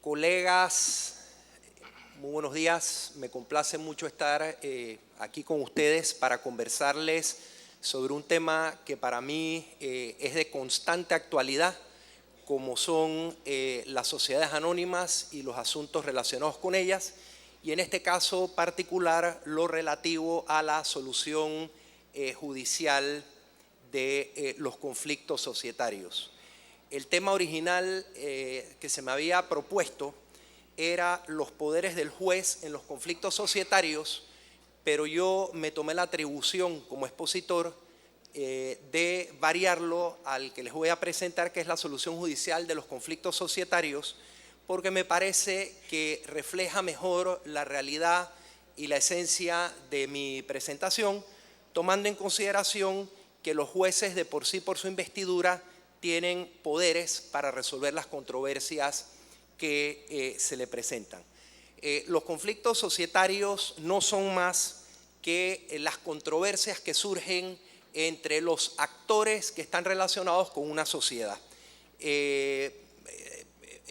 Colegas, muy buenos días. Me complace mucho estar aquí con ustedes para conversarles sobre un tema que para mí es de constante actualidad, como son las sociedades anónimas y los asuntos relacionados con ellas, y en este caso particular lo relativo a la solución judicial de los conflictos societarios. El tema original que se me había propuesto era los poderes del juez en los conflictos societarios, pero yo me tomé la atribución como expositor de variarlo al que les voy a presentar, que es la solución judicial de los conflictos societarios, porque me parece que refleja mejor la realidad y la esencia de mi presentación, tomando en consideración que los jueces de por sí, por su investidura, tienen poderes para resolver las controversias que se le presentan. Los conflictos societarios no son más que las controversias que surgen entre los actores que están relacionados con una sociedad.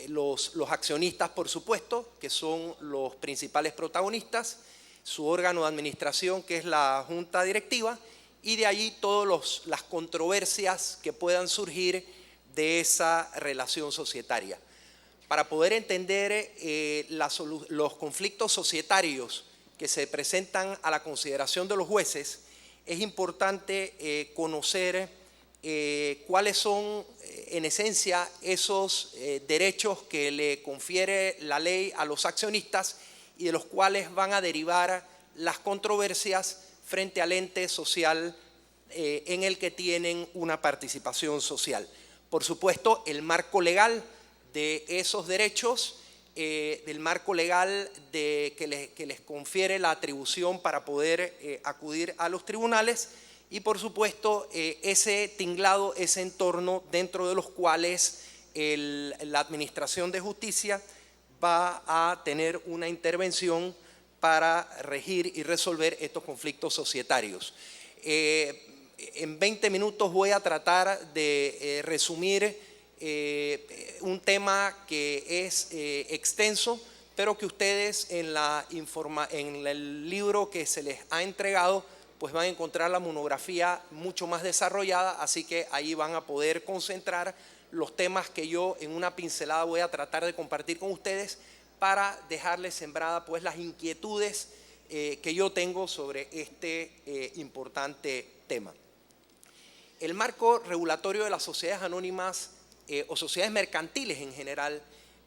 Los accionistas, por supuesto, que son los principales protagonistas, su órgano de administración, que es la junta directiva, y de allí todas las controversias que puedan surgir de esa relación societaria. Para poder entender los conflictos societarios que se presentan a la consideración de los jueces, es importante conocer cuáles son, en esencia, esos derechos que le confiere la ley a los accionistas y de los cuales van a derivar las controversias frente al ente social en el que tienen una participación social. Por supuesto, el marco legal de esos derechos, del marco legal que les confiere la atribución para poder acudir a los tribunales y, por supuesto, ese tinglado, ese entorno dentro de los cuales la Administración de Justicia va a tener una intervención para regir y resolver estos conflictos societarios. En 20 minutos voy a tratar de resumir un tema que es extenso, pero que ustedes en el libro que se les ha entregado pues van a encontrar la monografía mucho más desarrollada, así que ahí van a poder concentrar los temas que yo en una pincelada voy a tratar de compartir con ustedes para dejarles sembrada pues las inquietudes que yo tengo sobre este importante tema. El marco regulatorio de las sociedades anónimas o sociedades mercantiles en general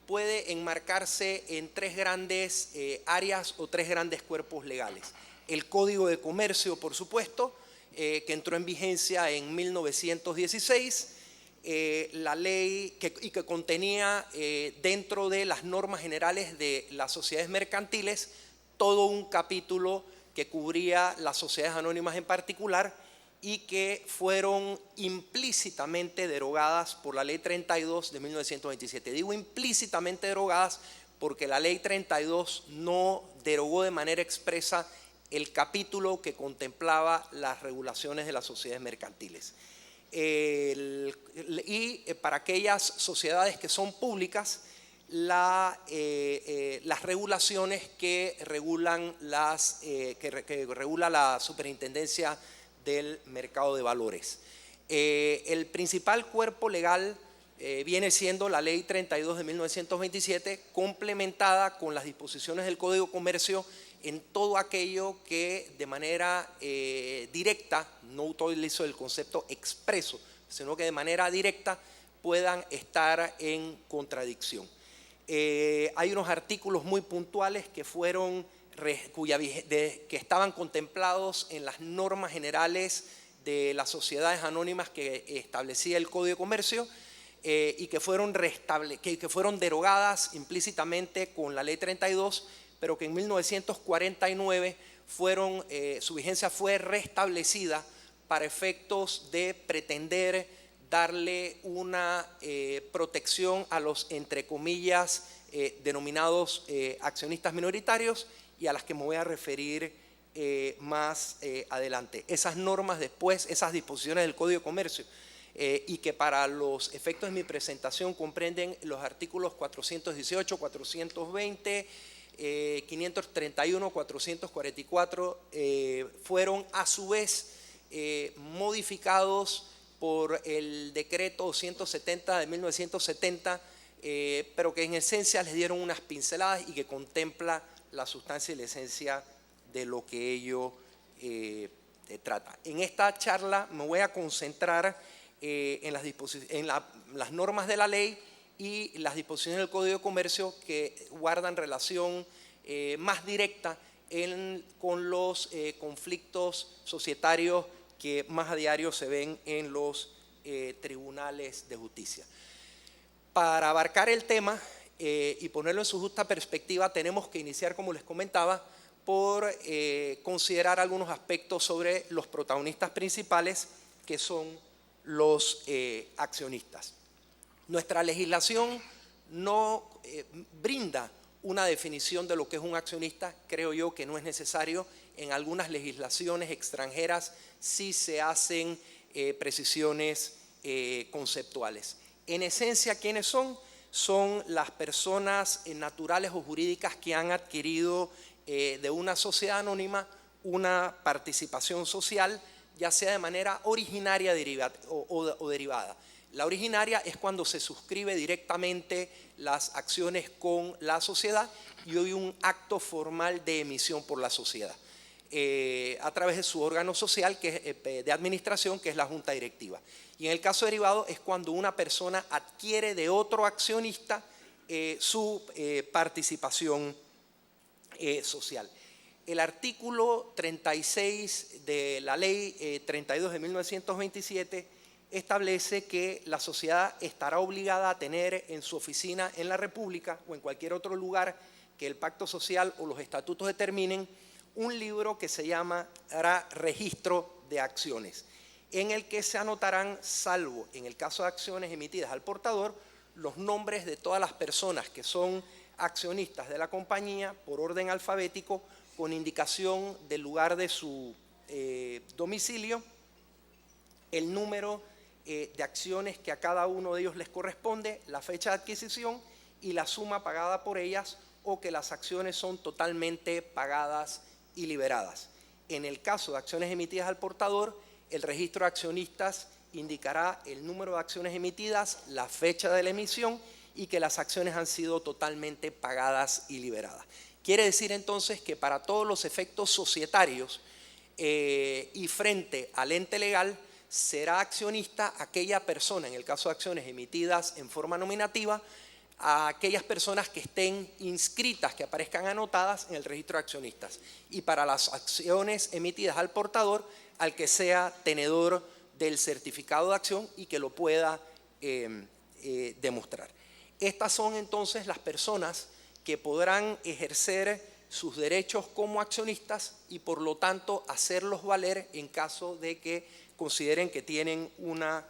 puede enmarcarse en tres grandes áreas o tres grandes cuerpos legales. El Código de Comercio, por supuesto, que entró en vigencia en 1916, la ley que contenía dentro de las normas generales de las sociedades mercantiles todo un capítulo que cubría las sociedades anónimas en particular y que fueron implícitamente derogadas por la Ley 32 de 1927. Digo implícitamente derogadas porque la Ley 32 no derogó de manera expresa el capítulo que contemplaba las regulaciones de las sociedades mercantiles. Y para aquellas sociedades que son públicas, las regulaciones que regulan que regula la Superintendencia del Mercado de Valores. El principal cuerpo legal viene siendo la Ley 32 de 1927, complementada con las disposiciones del Código de Comercio en todo aquello que de manera directa, no utilizo el concepto expreso, sino que de manera directa puedan estar en contradicción. Hay unos artículos muy puntuales que que estaban contemplados en las normas generales de las sociedades anónimas que establecía el Código de Comercio y que fueron derogadas implícitamente con la Ley 32, pero que en 1949 su vigencia fue restablecida para efectos de pretender darle una protección a los, entre comillas, denominados accionistas minoritarios y a las que me voy a referir más adelante. Esas normas después, esas disposiciones del Código de Comercio y que para los efectos de mi presentación comprenden los artículos 418, 420, 531, 444, fueron a su vez modificados por el decreto 270 de 1970, pero que en esencia les dieron unas pinceladas y que contempla la sustancia y la esencia de lo que ello trata. En esta charla me voy a concentrar en las normas de la ley y las disposiciones del Código de Comercio que guardan relación más directa con los conflictos societarios que más a diario se ven en los tribunales de justicia. Para abarcar el tema y ponerlo en su justa perspectiva, tenemos que iniciar, como les comentaba, por considerar algunos aspectos sobre los protagonistas principales, que son los accionistas. Nuestra legislación no brinda una definición de lo que es un accionista. Creo yo que no es necesario. En algunas legislaciones extranjeras sí se hacen precisiones conceptuales. En esencia, ¿quiénes son? Son las personas naturales o jurídicas que han adquirido de una sociedad anónima una participación social, ya sea de manera originaria o derivada. La originaria es cuando se suscribe directamente las acciones con la sociedad y hay un acto formal de emisión por la sociedad a través de su órgano social de administración, que es la junta directiva. Y en el caso derivado es cuando una persona adquiere de otro accionista su participación social. El artículo 36 de la ley 32 de 1927 establece que la sociedad estará obligada a tener en su oficina en la República o en cualquier otro lugar que el pacto social o los estatutos determinen un libro que se llamará Registro de Acciones, en el que se anotarán, salvo en el caso de acciones emitidas al portador, los nombres de todas las personas que son accionistas de la compañía por orden alfabético, con indicación del lugar de su domicilio, el número de acciones que a cada uno de ellos les corresponde, la fecha de adquisición y la suma pagada por ellas, o que las acciones son totalmente pagadas y liberadas. En el caso de acciones emitidas al portador, el registro de accionistas indicará el número de acciones emitidas, la fecha de la emisión y que las acciones han sido totalmente pagadas y liberadas. Quiere decir entonces que para todos los efectos societarios y frente al ente legal, será accionista aquella persona, en el caso de acciones emitidas en forma nominativa, a aquellas personas que estén inscritas, que aparezcan anotadas en el registro de accionistas. Y para las acciones emitidas al portador, al que sea tenedor del certificado de acción y que lo pueda demostrar. Estas son entonces las personas que podrán ejercer sus derechos como accionistas y por lo tanto hacerlos valer en caso de que consideren que tienen una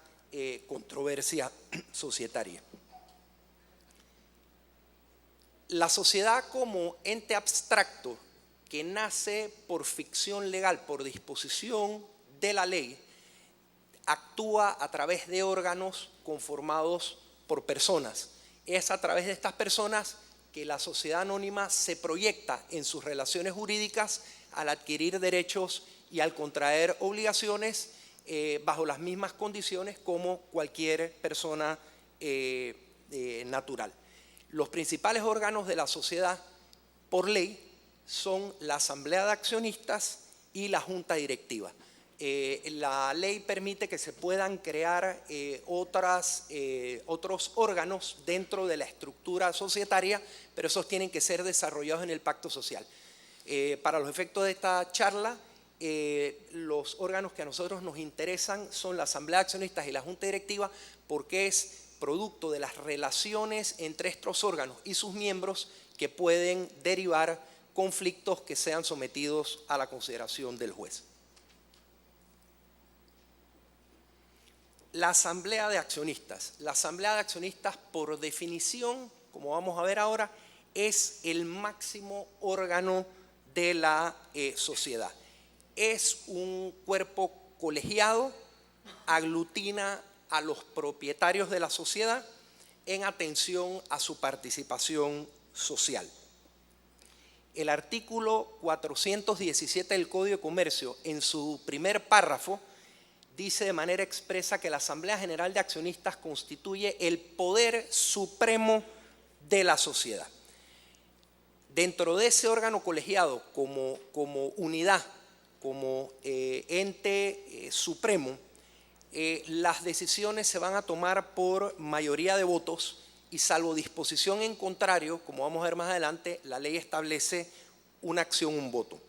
controversia societaria. La sociedad como ente abstracto que nace por ficción legal, por disposición de la ley, actúa a través de órganos conformados por personas. Es a través de estas personas que la sociedad anónima se proyecta en sus relaciones jurídicas al adquirir derechos y al contraer obligaciones bajo las mismas condiciones como cualquier persona natural. Los principales órganos de la sociedad por ley son la Asamblea de Accionistas y la Junta Directiva. La ley permite que se puedan crear otros órganos dentro de la estructura societaria, pero esos tienen que ser desarrollados en el pacto social. Para los efectos de esta charla, los órganos que a nosotros nos interesan son la Asamblea de Accionistas y la Junta Directiva, porque es producto de las relaciones entre estos órganos y sus miembros que pueden derivar conflictos que sean sometidos a la consideración del juez. La Asamblea de Accionistas. La Asamblea de Accionistas, por definición, como vamos a ver ahora, es el máximo órgano de la sociedad. Es un cuerpo colegiado, aglutina a los propietarios de la sociedad en atención a su participación social. El artículo 417 del Código de Comercio, en su primer párrafo, dice de manera expresa que la Asamblea General de Accionistas constituye el poder supremo de la sociedad. Dentro de ese órgano colegiado, como unidad, como ente supremo, las decisiones se van a tomar por mayoría de votos y, salvo disposición en contrario, como vamos a ver más adelante, la ley establece una acción, un voto.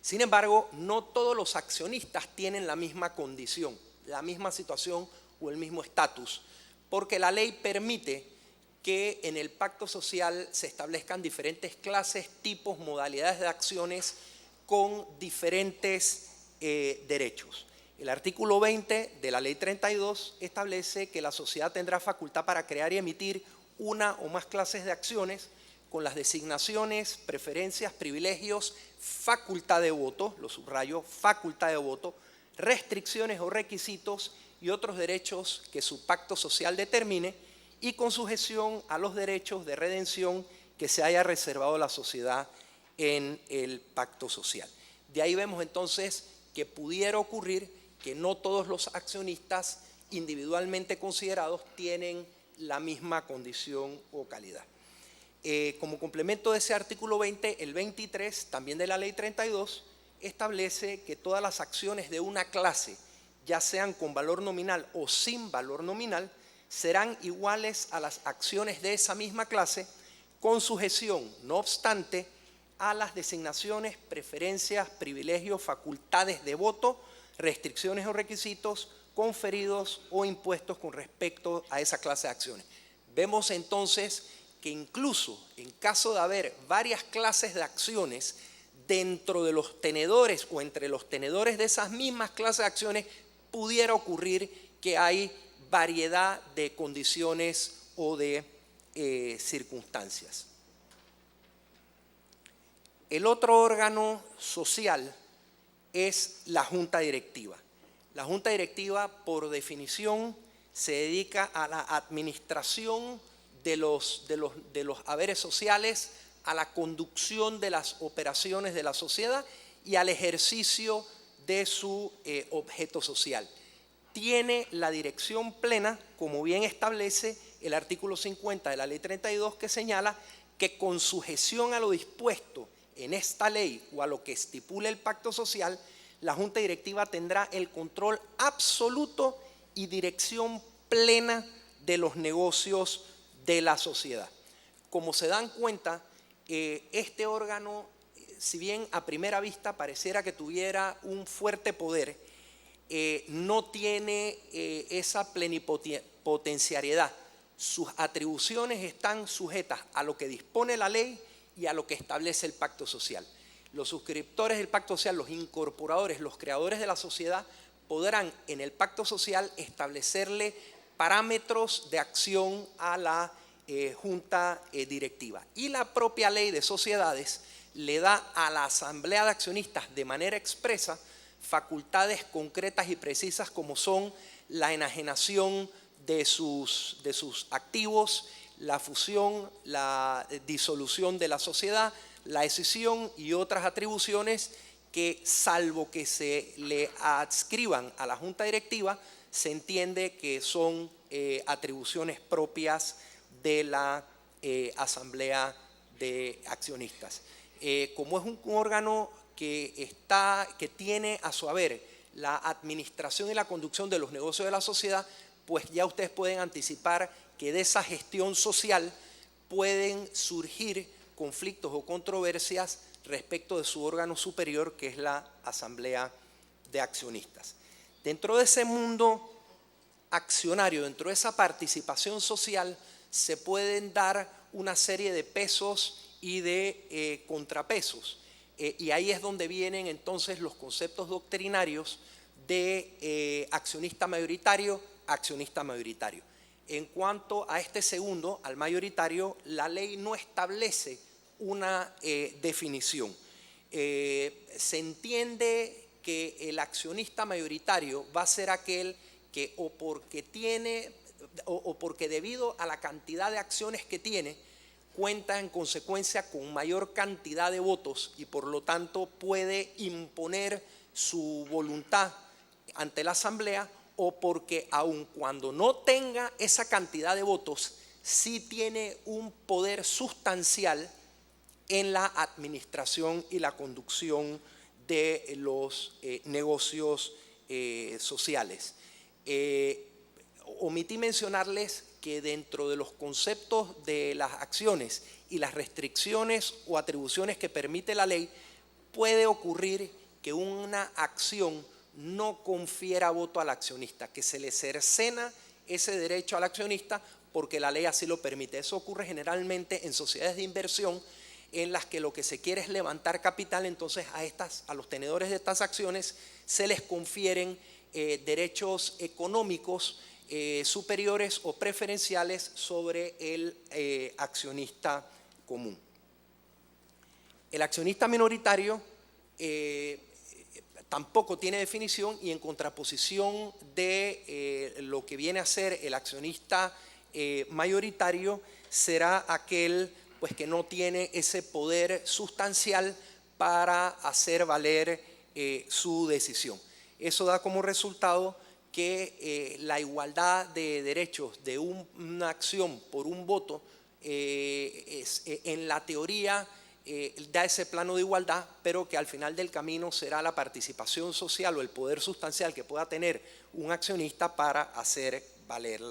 Sin embargo, no todos los accionistas tienen la misma condición, la misma situación o el mismo estatus, porque la ley permite que en el pacto social se establezcan diferentes clases, tipos, modalidades de acciones con diferentes derechos. El artículo 20 de la Ley 32 establece que la sociedad tendrá facultad para crear y emitir una o más clases de acciones con las designaciones, preferencias, privilegios, facultad de voto, lo subrayo, facultad de voto, restricciones o requisitos y otros derechos que su pacto social determine, y con sujeción a los derechos de redención que se haya reservado la sociedad en el pacto social. De ahí vemos entonces que pudiera ocurrir que no todos los accionistas individualmente considerados tienen la misma condición o calidad. Como complemento de ese artículo 20, el 23, también de la Ley 32, establece que todas las acciones de una clase, ya sean con valor nominal o sin valor nominal, serán iguales a las acciones de esa misma clase, con sujeción, no obstante, a las designaciones, preferencias, privilegios, facultades de voto, restricciones o requisitos conferidos o impuestos con respecto a esa clase de acciones. Vemos entonces que incluso en caso de haber varias clases de acciones dentro de los tenedores o entre los tenedores de esas mismas clases de acciones, pudiera ocurrir que hay variedad de condiciones o de circunstancias. El otro órgano social es la Junta Directiva. La Junta Directiva, por definición, se dedica a la administración de los haberes sociales, a la conducción de las operaciones de la sociedad y al ejercicio de su objeto social. Tiene la dirección plena, como bien establece el artículo 50 de la Ley 32, que señala que con sujeción a lo dispuesto en esta ley o a lo que estipule el pacto social, la Junta Directiva tendrá el control absoluto y dirección plena de los negocios de la sociedad. Como se dan cuenta, este órgano, si bien a primera vista pareciera que tuviera un fuerte poder, no tiene esa plenipotenciariedad. Sus atribuciones están sujetas a lo que dispone la ley y a lo que establece el pacto social. Los suscriptores del pacto social, los incorporadores, los creadores de la sociedad, podrán en el pacto social establecerle parámetros de acción a la Junta Directiva. Y la propia ley de sociedades le da a la Asamblea de Accionistas de manera expresa facultades concretas y precisas, como son la enajenación de sus activos, la fusión, la disolución de la sociedad, la escisión y otras atribuciones que, salvo que se le adscriban a la Junta Directiva, se entiende que son atribuciones propias de la Asamblea de Accionistas. Como es un órgano que tiene a su haber la administración y la conducción de los negocios de la sociedad, pues ya ustedes pueden anticipar que de esa gestión social pueden surgir conflictos o controversias respecto de su órgano superior, que es la Asamblea de Accionistas. Dentro de ese mundo accionario, dentro de esa participación social, se pueden dar una serie de pesos y de contrapesos. Y ahí es donde vienen entonces los conceptos doctrinarios de accionista mayoritario, accionista mayoritario. En cuanto a este segundo, al mayoritario, la ley no establece una definición. Se entiende que el accionista mayoritario va a ser aquel que o porque debido a la cantidad de acciones que tiene, cuenta en consecuencia con mayor cantidad de votos y por lo tanto puede imponer su voluntad ante la Asamblea, o porque aun cuando no tenga esa cantidad de votos, sí tiene un poder sustancial en la administración y la conducción de los negocios sociales. Omití mencionarles que dentro de los conceptos de las acciones y las restricciones o atribuciones que permite la ley, puede ocurrir que una acción no confiera voto al accionista, que se le cercena ese derecho al accionista porque la ley así lo permite. Eso ocurre generalmente en sociedades de inversión en las que lo que se quiere es levantar capital. Entonces a los tenedores de estas acciones se les confieren derechos económicos superiores o preferenciales sobre el accionista común. El accionista minoritario tampoco tiene definición, y en contraposición de lo que viene a ser el accionista mayoritario, será aquel pues que no tiene ese poder sustancial para hacer valer su decisión. Eso da como resultado que la igualdad de derechos de una acción por un voto en la teoría da ese plano de igualdad, pero que al final del camino será la participación social o el poder sustancial que pueda tener un accionista para hacer valer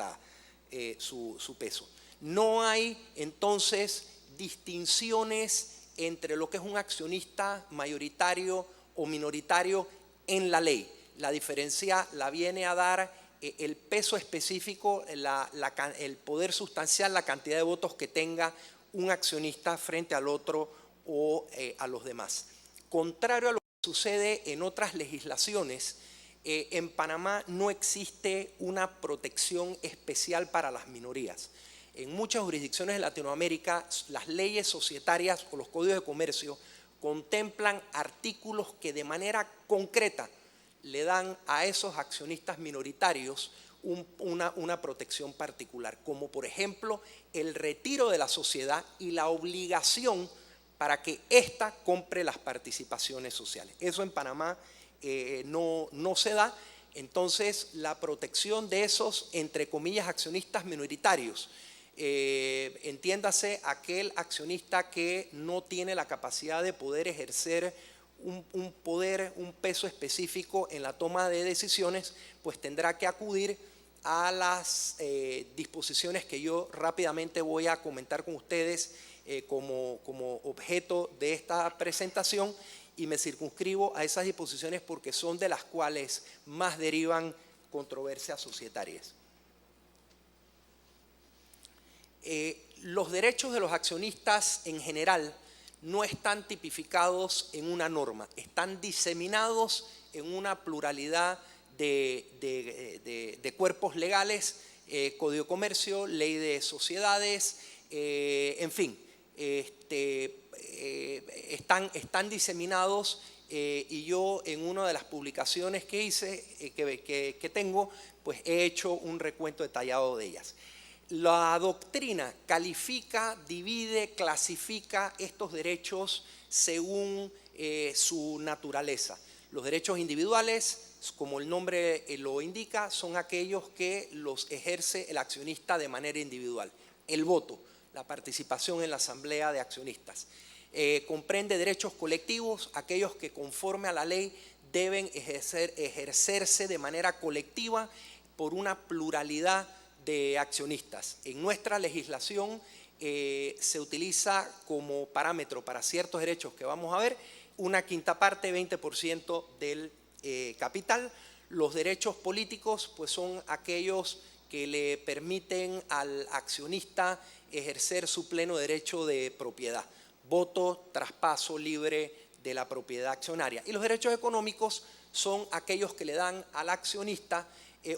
su peso. No hay entonces distinciones entre lo que es un accionista mayoritario o minoritario en la ley. La diferencia la viene a dar el peso específico, el poder sustancial, la cantidad de votos que tenga un accionista frente al otro o a los demás. Contrario a lo que sucede en otras legislaciones, en Panamá no existe una protección especial para las minorías. En muchas jurisdicciones de Latinoamérica, las leyes societarias o los códigos de comercio contemplan artículos que de manera concreta le dan a esos accionistas minoritarios una protección particular, como por ejemplo el retiro de la sociedad y la obligación para que ésta compre las participaciones sociales. Eso en Panamá no se da. Entonces, la protección de esos, entre comillas, accionistas minoritarios, entiéndase aquel accionista que no tiene la capacidad de poder ejercer un peso específico en la toma de decisiones, pues tendrá que acudir a las disposiciones que yo rápidamente voy a comentar con ustedes como objeto de esta presentación, y me circunscribo a esas disposiciones porque son de las cuales más derivan controversias societarias. Los derechos de los accionistas en general no están tipificados en una norma, están diseminados en una pluralidad de cuerpos legales, Código de Comercio, Ley de Sociedades, en fin, están diseminados, y yo en una de las publicaciones que hice, que tengo, pues he hecho un recuento detallado de ellas. La doctrina califica, divide, clasifica estos derechos según su naturaleza. Los derechos individuales, como el nombre lo indica, son aquellos que los ejerce el accionista de manera individual. El voto, la participación en la asamblea de accionistas. Comprende derechos colectivos, aquellos que conforme a la ley deben ejercerse de manera colectiva por una pluralidad de accionistas. En nuestra legislación se utiliza como parámetro para ciertos derechos que vamos a ver una quinta parte, 20% del capital. Los derechos políticos pues son aquellos que le permiten al accionista ejercer su pleno derecho de propiedad, voto, traspaso libre de la propiedad accionaria. Y los derechos económicos son aquellos que le dan al accionista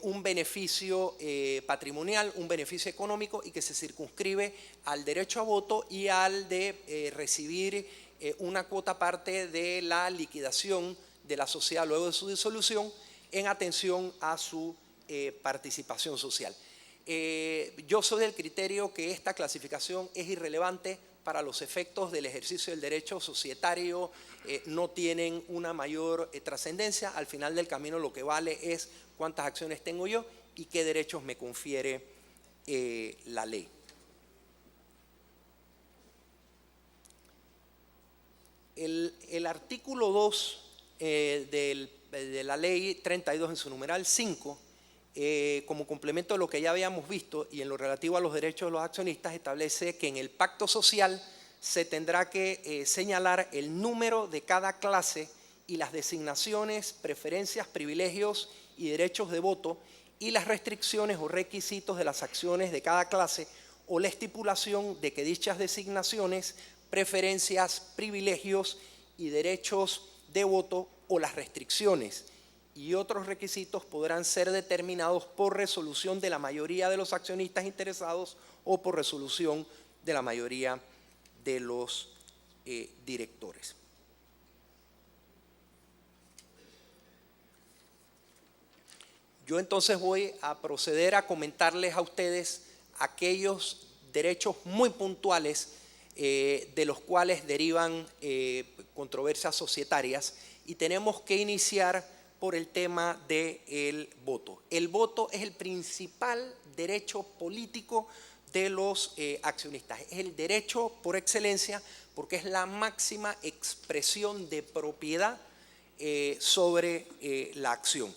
un beneficio patrimonial, un beneficio económico, y que se circunscribe al derecho a voto y al de recibir una cuota parte de la liquidación de la sociedad luego de su disolución en atención a su participación social. Yo soy del criterio que esta clasificación es irrelevante para los efectos del ejercicio del derecho societario, no tienen una mayor trascendencia. Al final del camino lo que vale es cuántas acciones tengo yo y qué derechos me confiere la ley. El artículo 2 de la ley 32 en su numeral 5, como complemento de lo que ya habíamos visto y en lo relativo a los derechos de los accionistas, establece que en el pacto social se tendrá que señalar el número de cada clase y las designaciones, preferencias, privilegios y derechos de voto y las restricciones o requisitos de las acciones de cada clase o la estipulación de que dichas designaciones, preferencias, privilegios y derechos de voto o las restricciones y otros requisitos podrán ser determinados por resolución de la mayoría de los accionistas interesados o por resolución de la mayoría de los directores. Yo entonces voy a proceder a comentarles a ustedes aquellos derechos muy puntuales de los cuales derivan controversias societarias y tenemos que iniciar por el tema del voto. El voto es el principal derecho político de los accionistas. Es el derecho por excelencia porque es la máxima expresión de propiedad sobre la acción.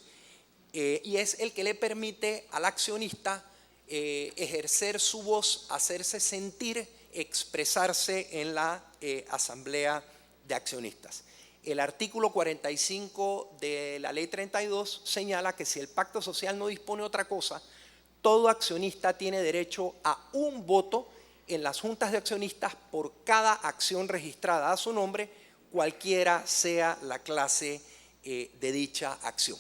Y es el que le permite al accionista ejercer su voz, hacerse sentir, expresarse en la asamblea de accionistas. El artículo 45 de la ley 32 señala que si el pacto social no dispone otra cosa, todo accionista tiene derecho a un voto en las juntas de accionistas por cada acción registrada a su nombre, cualquiera sea la clase de dicha acción.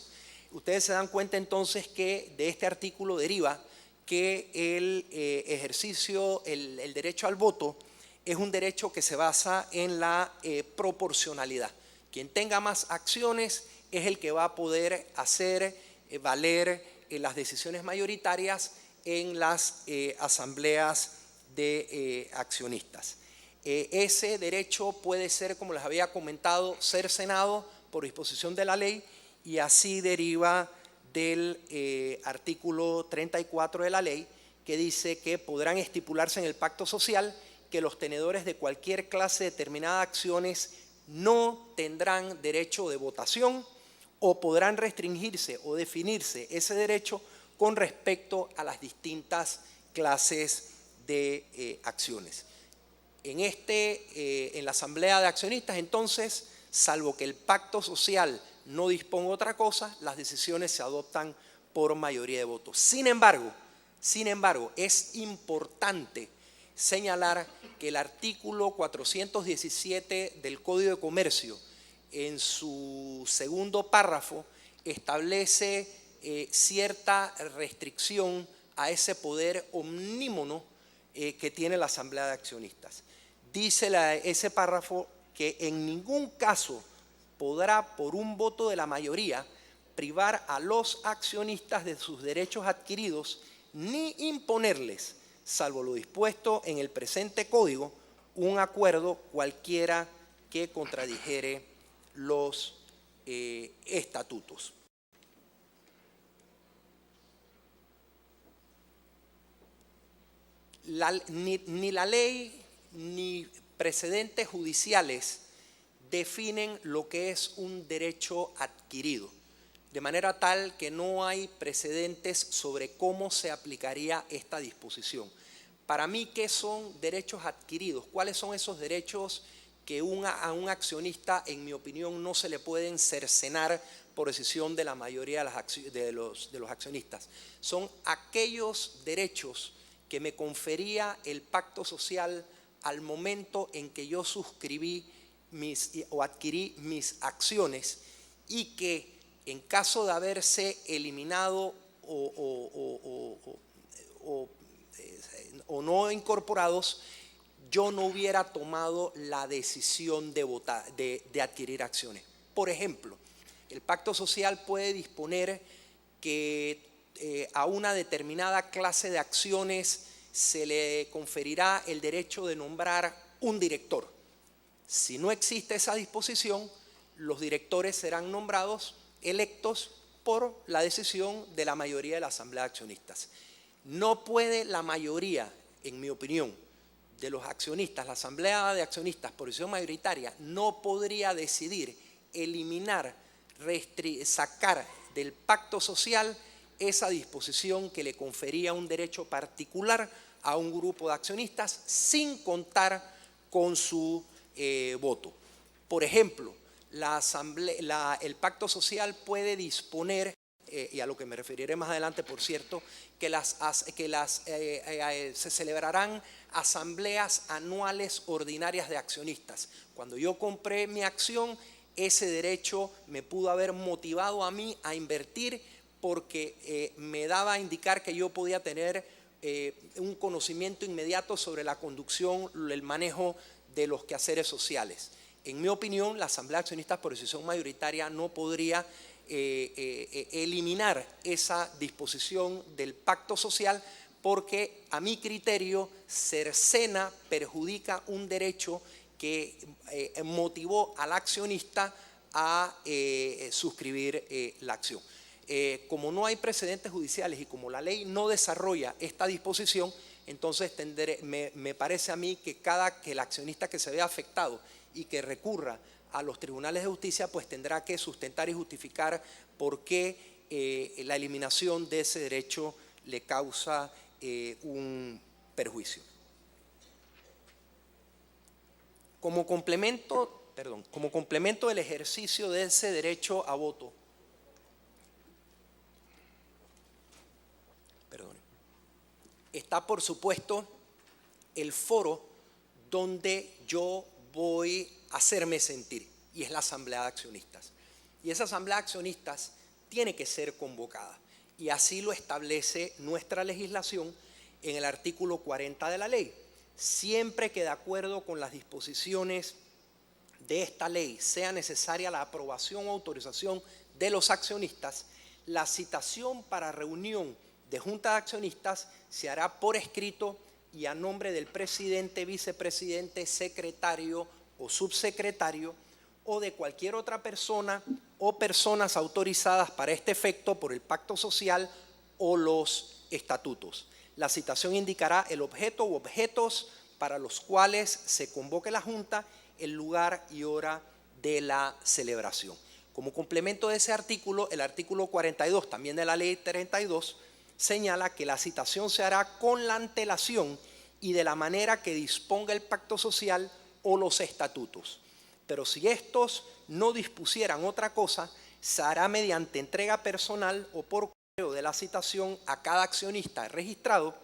Ustedes se dan cuenta entonces que de este artículo deriva que el ejercicio, el derecho al voto es un derecho que se basa en la proporcionalidad. Quien tenga más acciones es el que va a poder hacer valer las decisiones mayoritarias en las asambleas de accionistas. Ese derecho puede ser, como les había comentado, cercenado por disposición de la ley y así deriva del artículo 34 de la ley que dice que podrán estipularse en el pacto social que los tenedores de cualquier clase determinada de acciones no tendrán derecho de votación o podrán restringirse o definirse ese derecho con respecto a las distintas clases de acciones. En la asamblea de accionistas, entonces, salvo que el pacto social no disponga otra cosa, las decisiones se adoptan por mayoría de votos. Sin embargo, es importante señalar que el artículo 417 del Código de Comercio, en su segundo párrafo, establece cierta restricción a ese poder omnímono que tiene la Asamblea de Accionistas. Dice ese párrafo que en ningún caso podrá, por un voto de la mayoría, privar a los accionistas de sus derechos adquiridos ni imponerles, salvo lo dispuesto en el presente código, un acuerdo cualquiera que contradijere los estatutos. Ni la ley ni precedentes judiciales definen lo que es un derecho adquirido, de manera tal que no hay precedentes sobre cómo se aplicaría esta disposición. Para mí, ¿qué son derechos adquiridos? ¿Cuáles son esos derechos que a un accionista, en mi opinión, no se le pueden cercenar por decisión de la mayoría de los accionistas? Son aquellos derechos que me confería el pacto social al momento en que yo suscribí o adquirí mis acciones y que en caso de haberse eliminado o no incorporados, yo no hubiera tomado la decisión de adquirir acciones. Por ejemplo, el pacto social puede disponer que a una determinada clase de acciones se le conferirá el derecho de nombrar un director. Si no existe esa disposición, los directores serán nombrados, electos por la decisión de la mayoría de la Asamblea de Accionistas. No puede la mayoría, en mi opinión, de los accionistas, la Asamblea de Accionistas por decisión mayoritaria, no podría decidir eliminar, sacar del pacto social esa disposición que le confería un derecho particular a un grupo de accionistas sin contar con su voto. Por ejemplo, el pacto social puede disponer, y a lo que me referiré más adelante, por cierto, que se celebrarán asambleas anuales ordinarias de accionistas. Cuando yo compré mi acción, ese derecho me pudo haber motivado a mí a invertir porque me daba a indicar que yo podía tener un conocimiento inmediato sobre la conducción, el manejo de los quehaceres sociales. En mi opinión, la Asamblea de Accionistas por decisión mayoritaria no podría eliminar esa disposición del pacto social porque a mi criterio cercena, perjudica un derecho que motivó al accionista a suscribir la acción. Como no hay precedentes judiciales y como la ley no desarrolla esta disposición, entonces me parece a mí que el accionista que se vea afectado y que recurra a los tribunales de justicia, pues tendrá que sustentar y justificar por qué la eliminación de ese derecho le causa un perjuicio. Como complemento del ejercicio de ese derecho a voto, está por supuesto el foro donde yo voy a hacerme sentir, y es la Asamblea de Accionistas. Y esa Asamblea de Accionistas tiene que ser convocada, y así lo establece nuestra legislación en el artículo 40 de la ley. Siempre que de acuerdo con las disposiciones de esta ley sea necesaria la aprobación o autorización de los accionistas, la citación para reunión de junta de accionistas se hará por escrito y a nombre del presidente, vicepresidente, secretario o subsecretario o de cualquier otra persona o personas autorizadas para este efecto por el pacto social o los estatutos. La citación indicará el objeto u objetos para los cuales se convoque la junta, el lugar y hora de la celebración. Como complemento de ese artículo, el artículo 42 también de la ley 32 señala que la citación se hará con la antelación y de la manera que disponga el pacto social o los estatutos. Pero si estos no dispusieran otra cosa, se hará mediante entrega personal o por correo de la citación a cada accionista registrado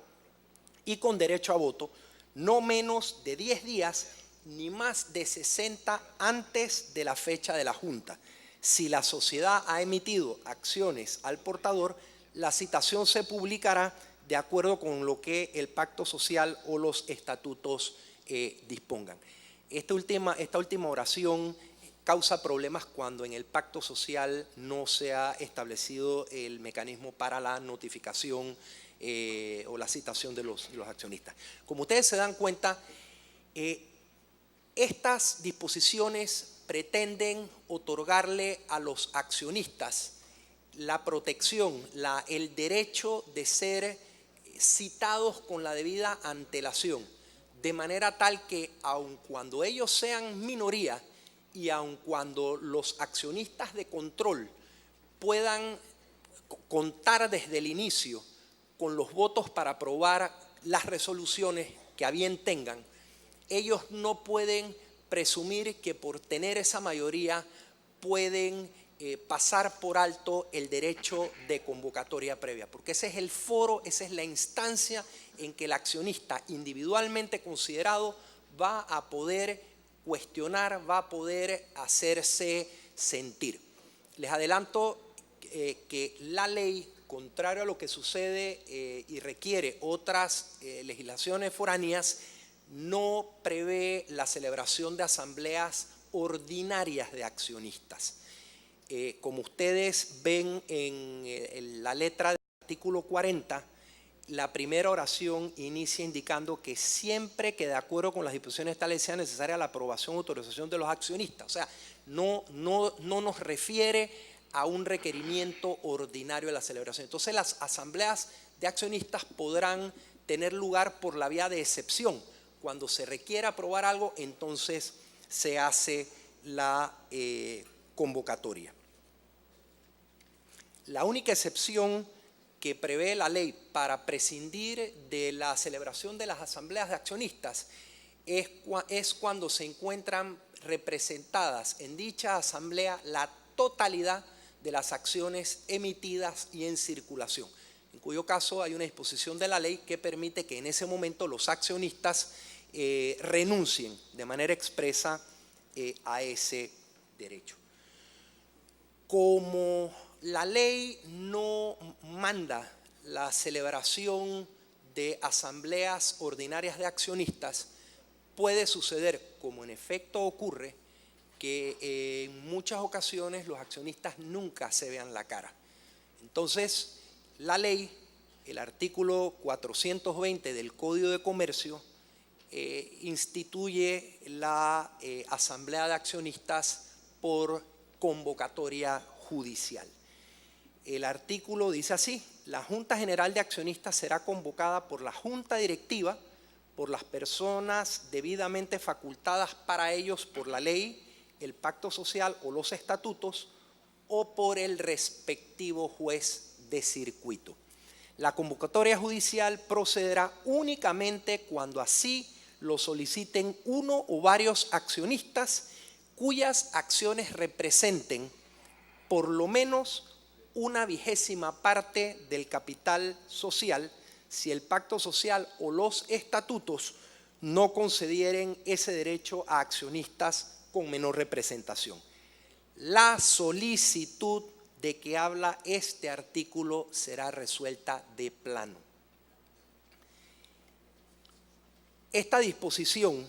y con derecho a voto, no menos de 10 días ni más de 60 antes de la fecha de la junta. Si la sociedad ha emitido acciones al portador, la citación se publicará de acuerdo con lo que el pacto social o los estatutos dispongan. Esta última oración causa problemas cuando en el pacto social no se ha establecido el mecanismo para la notificación o la citación de los accionistas. Como ustedes se dan cuenta, estas disposiciones pretenden otorgarle a los accionistas la protección, el derecho de ser citados con la debida antelación, de manera tal que aun cuando ellos sean minoría y aun cuando los accionistas de control puedan contar desde el inicio con los votos para aprobar las resoluciones que a bien tengan, ellos no pueden presumir que por tener esa mayoría pueden pasar por alto el derecho de convocatoria previa, porque ese es el foro, esa es la instancia en que el accionista individualmente considerado va a poder cuestionar, va a poder hacerse sentir. Les adelanto que la ley, contrario a lo que sucede y requiere otras legislaciones foráneas, no prevé la celebración de asambleas ordinarias de accionistas. Como ustedes ven en la letra del artículo 40, la primera oración inicia indicando que siempre que de acuerdo con las disposiciones tales sea necesaria la aprobación o autorización de los accionistas. O sea, no nos refiere a un requerimiento ordinario de la celebración. Entonces las asambleas de accionistas podrán tener lugar por la vía de excepción. Cuando se requiera aprobar algo, entonces se hace la convocatoria. La única excepción que prevé la ley para prescindir de la celebración de las asambleas de accionistas es cuando se encuentran representadas en dicha asamblea la totalidad de las acciones emitidas y en circulación, en cuyo caso hay una disposición de la ley que permite que en ese momento los accionistas renuncien de manera expresa a ese derecho. Como la ley no manda la celebración de asambleas ordinarias de accionistas, puede suceder, como en efecto ocurre, que en muchas ocasiones los accionistas nunca se vean la cara. Entonces, la ley, el artículo 420 del Código de Comercio, instituye la asamblea de accionistas por convocatoria judicial. El artículo dice así: la Junta General de Accionistas será convocada por la Junta Directiva, por las personas debidamente facultadas para ellos por la ley, el pacto social o los estatutos, o por el respectivo juez de circuito. La convocatoria judicial procederá únicamente cuando así lo soliciten uno o varios accionistas cuyas acciones representen por lo menos una vigésima parte del capital social, si el pacto social o los estatutos no concedieren ese derecho a accionistas con menor representación. La solicitud de que habla este artículo será resuelta de plano. Esta disposición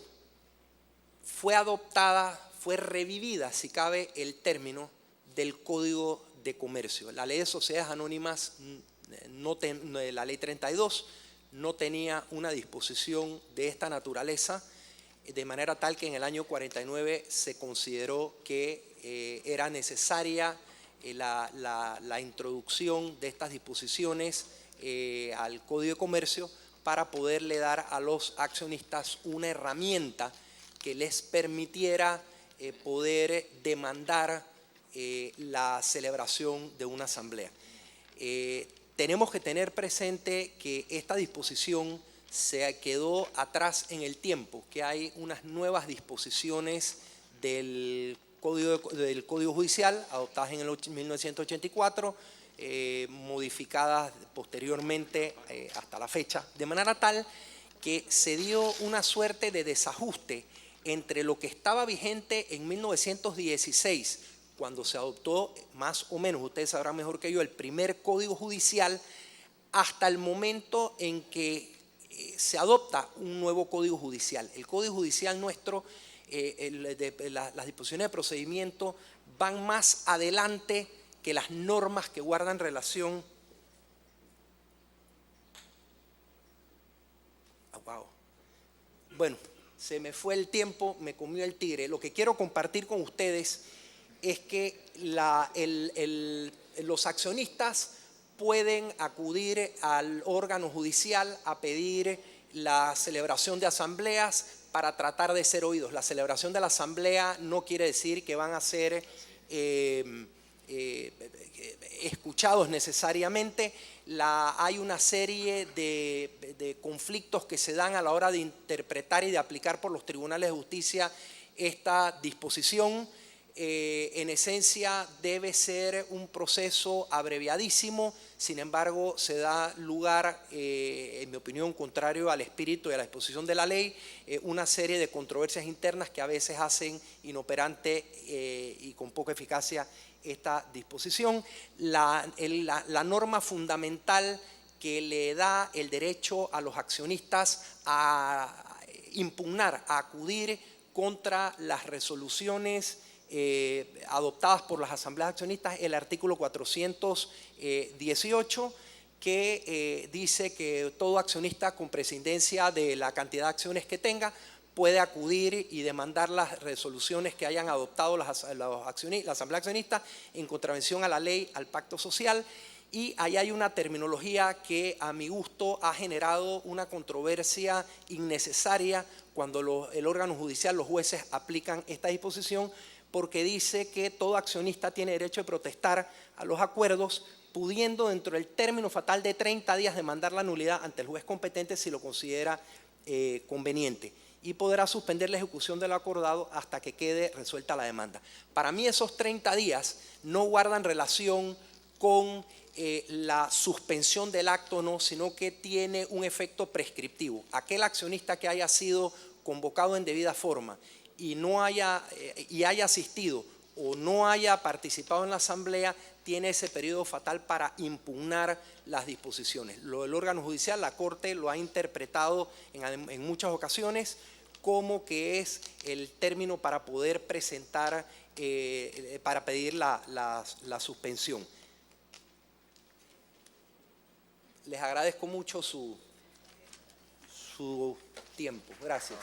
fue adoptada, fue revivida, si cabe el término, del Código de Comercio. La Ley de Sociedades Anónimas, la Ley 32, no tenía una disposición de esta naturaleza, de manera tal que en el año 49 se consideró que era necesaria la introducción de estas disposiciones al Código de Comercio para poderle dar a los accionistas una herramienta que les permitiera poder demandar la celebración de una asamblea. Tenemos que tener presente que esta disposición se quedó atrás en el tiempo, que hay unas nuevas disposiciones del Código Judicial adoptadas en el 1984, modificadas posteriormente hasta la fecha, de manera tal que se dio una suerte de desajuste entre lo que estaba vigente en 1916, cuando se adoptó más o menos, ustedes sabrán mejor que yo, el primer Código Judicial, hasta el momento en que se adopta un nuevo Código Judicial. El Código Judicial nuestro, las disposiciones de procedimiento van más adelante que las normas que guardan relación. Wow. Bueno, se me fue el tiempo, me comió el tigre. Lo que quiero compartir con ustedes es que los accionistas pueden acudir al órgano judicial a pedir la celebración de asambleas para tratar de ser oídos. La celebración de la asamblea no quiere decir que van a ser escuchados necesariamente. Hay una serie de conflictos que se dan a la hora de interpretar y de aplicar por los tribunales de justicia esta disposición. En esencia debe ser un proceso abreviadísimo, sin embargo se da lugar, en mi opinión, contrario al espíritu y a la disposición de la ley, una serie de controversias internas que a veces hacen inoperante y con poca eficacia esta disposición. La norma fundamental que le da el derecho a los accionistas a impugnar, a acudir contra las resoluciones adoptadas por las asambleas accionistas, el artículo 418, que dice que todo accionista con presidencia de la cantidad de acciones que tenga puede acudir y demandar las resoluciones que hayan adoptado la asamblea accionista en contravención a la ley, al pacto social. Y ahí hay una terminología que a mi gusto ha generado una controversia innecesaria cuando el órgano judicial, los jueces, aplican esta disposición, porque dice que todo accionista tiene derecho de protestar a los acuerdos, pudiendo dentro del término fatal de 30 días demandar la nulidad ante el juez competente si lo considera conveniente, y podrá suspender la ejecución de lo acordado hasta que quede resuelta la demanda. Para mí esos 30 días no guardan relación con la suspensión del acto, no, sino que tiene un efecto prescriptivo. Aquel accionista que haya sido convocado en debida forma y haya asistido o no haya participado en la asamblea, tiene ese periodo fatal para impugnar las disposiciones. El órgano judicial, la Corte, lo ha interpretado en muchas ocasiones como que es el término para poder presentar, para pedir la suspensión. Les agradezco mucho su tiempo. Gracias.